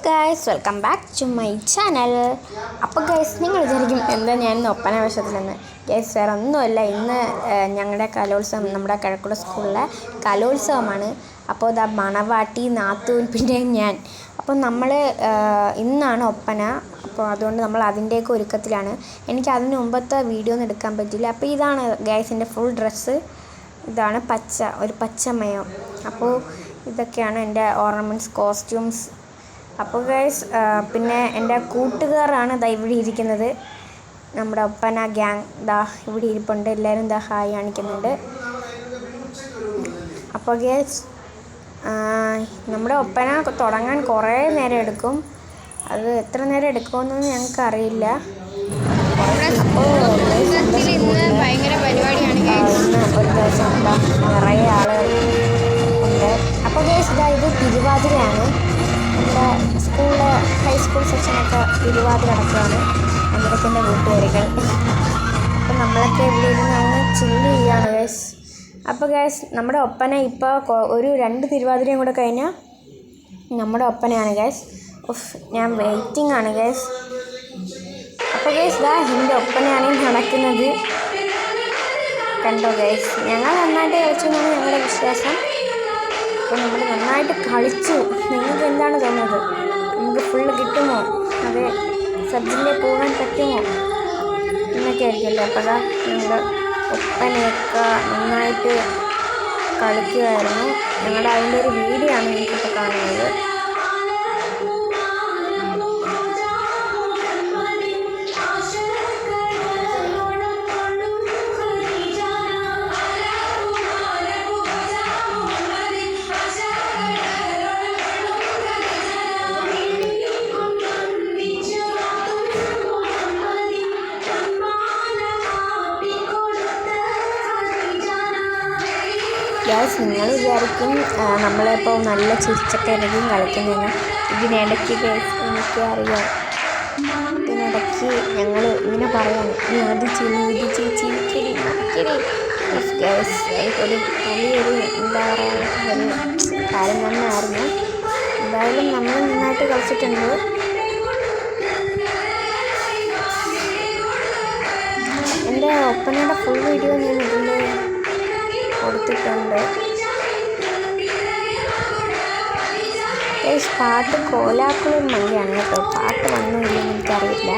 Guys, welcome back to my channel. അപ്പോൾ guys, നിങ്ങൾ വിചാരിക്കും എന്താ ഞാൻ ഒപ്പന വേഷത്തിലെന്ന്. ഗൈസ്, വേറെ ഒന്നുമല്ല, ഇന്ന് ഞങ്ങളുടെ കലോത്സവം, നമ്മുടെ കിഴക്കുള്ള സ്കൂളിലെ കലോത്സവമാണ്. അപ്പോൾ ഇതാ മണവാട്ടി, നാത്തൂൻ, പിന്നെ ഞാൻ. അപ്പോൾ നമ്മൾ ഇന്നാണ് ഒപ്പന. അപ്പോൾ അതുകൊണ്ട് നമ്മൾ അതിൻ്റെയൊക്കെ ഒരുക്കത്തിലാണ്. എനിക്ക് അതിന് മുമ്പത്തെ വീഡിയോ ഒന്നും എടുക്കാൻ പറ്റില്ല. അപ്പോൾ ഇതാണ് ഗൈസിൻ്റെ ഫുൾ ഡ്രസ്സ്. ഇതാണ് ഒരു പച്ചമയം. അപ്പോൾ ഇതൊക്കെയാണ് എൻ്റെ ഓർണമെൻറ്റ്സ്, കോസ്റ്റ്യൂംസ്. അപ്പോൾ ഗൈസ്, പിന്നെ എൻ്റെ കൂട്ടുകാരാണ് ദാ ഇവിടെ ഇരിക്കുന്നത്. നമ്മുടെ ഒപ്പന ഗ്യാങ് ദാ ഇവിടെ ഇരിപ്പുണ്ട്. എല്ലാവരും ദാ ഹായ് കാണിക്കുന്നുണ്ട്. അപ്പോൾ ഗൈസ്, നമ്മുടെ ഒപ്പന തുടങ്ങാൻ കുറേ നേരം എടുക്കും. അത് എത്ര നേരം എടുക്കുമെന്നൊന്നും ഞങ്ങൾക്ക് അറിയില്ല. ഭയങ്കര പരിപാടിയാണ്. ഇന്ന് ഒരു ദിവസം നിറയെ ആളുകൾ ഉണ്ട്. അപ്പോൾ ഗൈസ്, ഇത് തിരുവാതിരയാണ്. നമ്മുടെ സ്കൂളിലെ ഹൈസ്കൂൾ സെക്ഷനൊക്കെ തിരുവാതിര നടക്കുകയാണ്. അവിടത്തിൻ്റെ കൂട്ടുകാരികൾ. അപ്പോൾ നമ്മളൊക്കെ ഇവിടെ ഇരുന്ന് അങ്ങ് ചില്ല് ചെയ്യുകയാണ് ഗൈസ്. അപ്പോൾ ഗൈസ്, നമ്മുടെ ഒപ്പന ഇപ്പോൾ ഒരു 2 തിരുവാതിരയും കൂടെ കഴിഞ്ഞാൽ നമ്മുടെ ഒപ്പനയാണ് ഗൈസ്. ഞാൻ വെയിറ്റിംഗ് ആണ് ഗൈസ്. അപ്പോൾ ഗൈസ്, എൻ്റെ ഒപ്പനയാണ് നടക്കുന്നത്. കണ്ടോ ഗൈസ്, ഞങ്ങൾ നന്നായിട്ട് കളിച്ചു എന്നാണ് ഞങ്ങളുടെ വിശ്വാസം. അപ്പോൾ നമ്മൾ നന്നായിട്ട് കളിച്ചു. നിങ്ങൾക്ക് എന്താണ് തോന്നുന്നത്? നമുക്ക് ഫുള്ള് കിട്ടുമോ? അത് സബ്ജില്ലേ പോകാൻ പറ്റുമോ എന്നൊക്കെ ആയിരിക്കുമല്ലോ. അപ്പോൾ ഞങ്ങൾ ഒപ്പനയൊക്കെ നന്നായിട്ട് കളിക്കുമായിരുന്നു. ഞങ്ങളുടെ അതിൻ്റെ ഒരു വീഡിയോ ആണ് എനിക്കിപ്പോൾ കാണുന്നത്. ഗ്യാസ്, നിങ്ങൾ വിചാരിക്കും നമ്മളിപ്പോൾ നല്ല ചിരിച്ചൊക്കെ ആയിരിക്കും കളിക്കുന്നതെന്ന്. ഇതിനിടയ്ക്ക് ഗ്യാസ് എനിക്കറിയാം. ഇതിനിടയ്ക്ക് ഞങ്ങൾ ഇങ്ങനെ പറയാണ്, അത് ചിരിക്കരി ഗ്യാസ്. ഒരു വലിയൊരു എന്താ പറയുക, ഒരു കാര്യം തന്നെയായിരുന്നു. എന്തായാലും നമ്മൾ നന്നായിട്ട് കളിച്ചിട്ടുണ്ട്. എൻ്റെ ഒപ്പനയുടെ ഫുൾ വീഡിയോ ഞാൻ ഇതിൽ കൊടുത്തിട്ടുണ്ട്. പാട്ട് കോലാക്കുളം മതിയാണ് കേട്ടോ. പാട്ട് വന്നോ ഇല്ലെന്ന് എനിക്കറിയില്ല.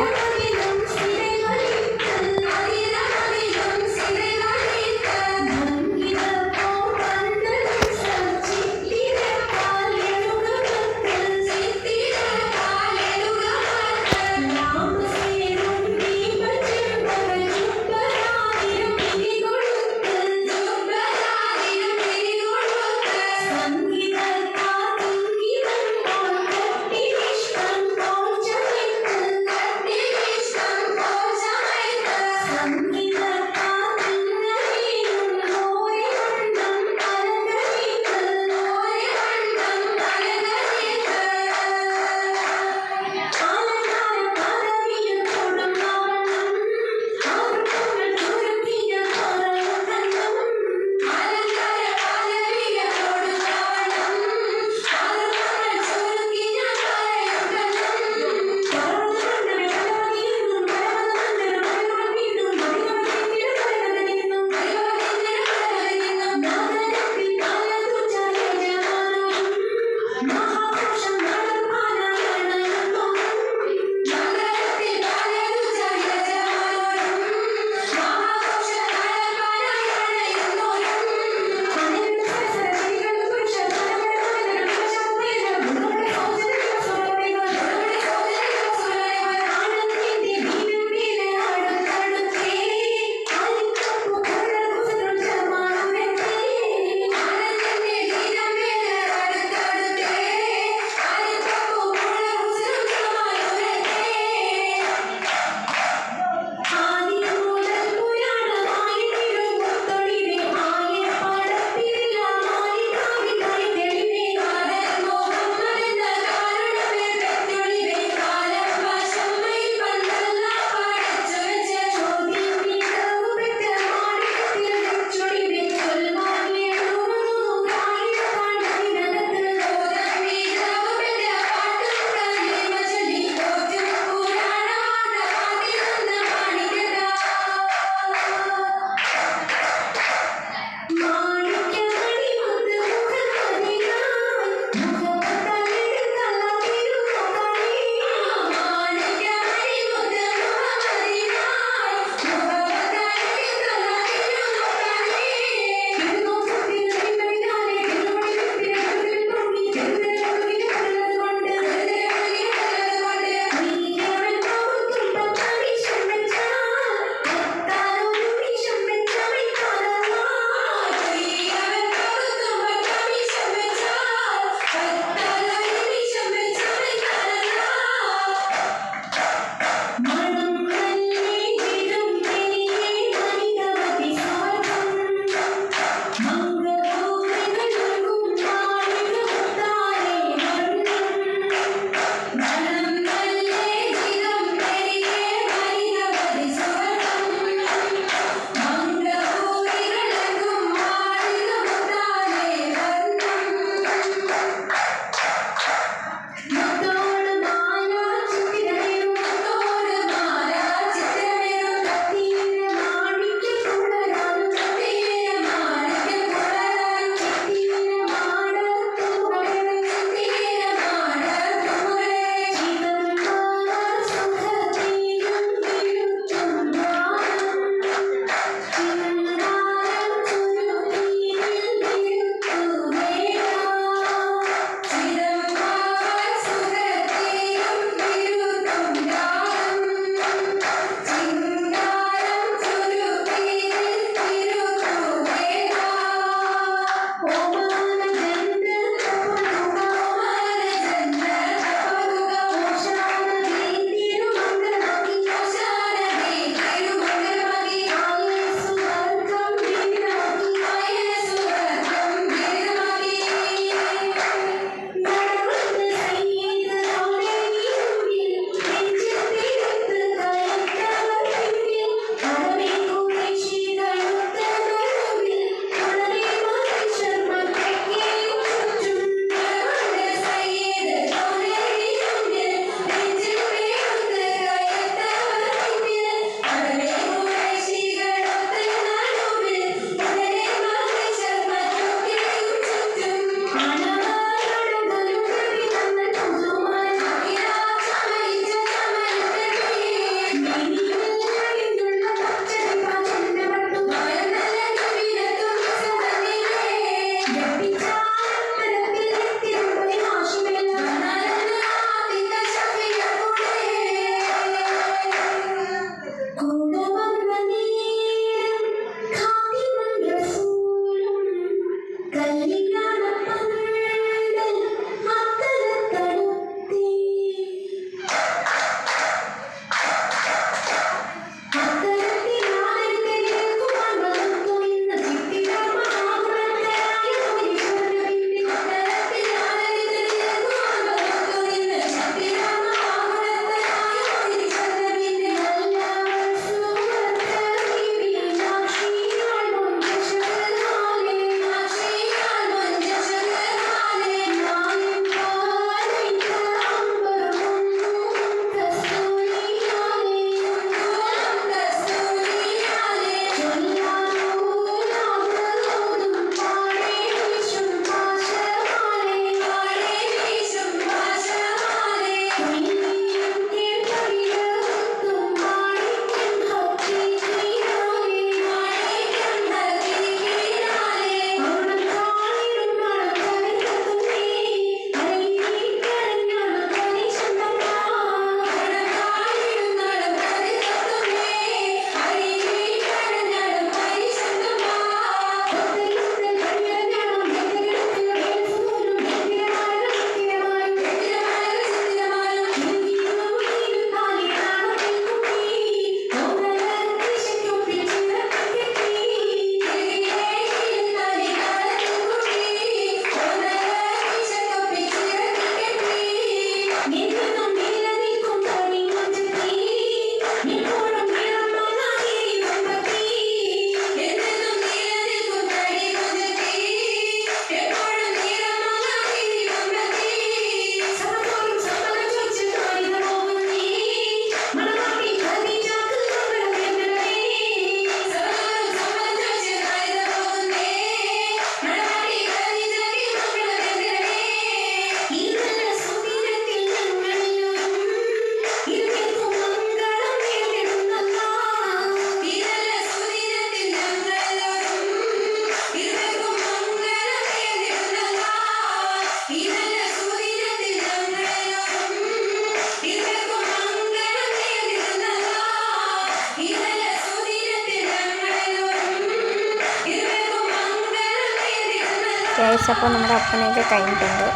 ഗേസ്. അപ്പോൾ നമ്മുടെ ഒപ്പനയൊക്കെ കഴിഞ്ഞിട്ടുണ്ട്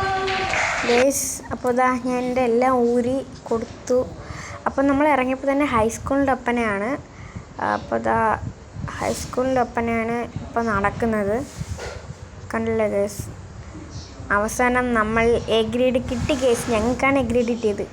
ഗേസ്. അപ്പോൾ ഇതാ ഞാൻ എൻ്റെ എല്ലാം ഊരി കൊടുത്തു. അപ്പോൾ നമ്മൾ ഇറങ്ങിയപ്പോൾ തന്നെ ഹൈസ്കൂളിൻ്റെ ഒപ്പനയാണ്. അപ്പോൾ ഇതാ ഹൈസ്കൂളിൻ്റെ ഒപ്പനയാണ് ഇപ്പോൾ നടക്കുന്നത്. കണ്ടില്ലേ ഗേസ്? അവസാനം നമ്മൾ എ ഗ്രേഡ് കിട്ടി ഗേസ്. ഞങ്ങൾക്കാണ് എ ഗ്രേഡ് കിട്ടിയത്.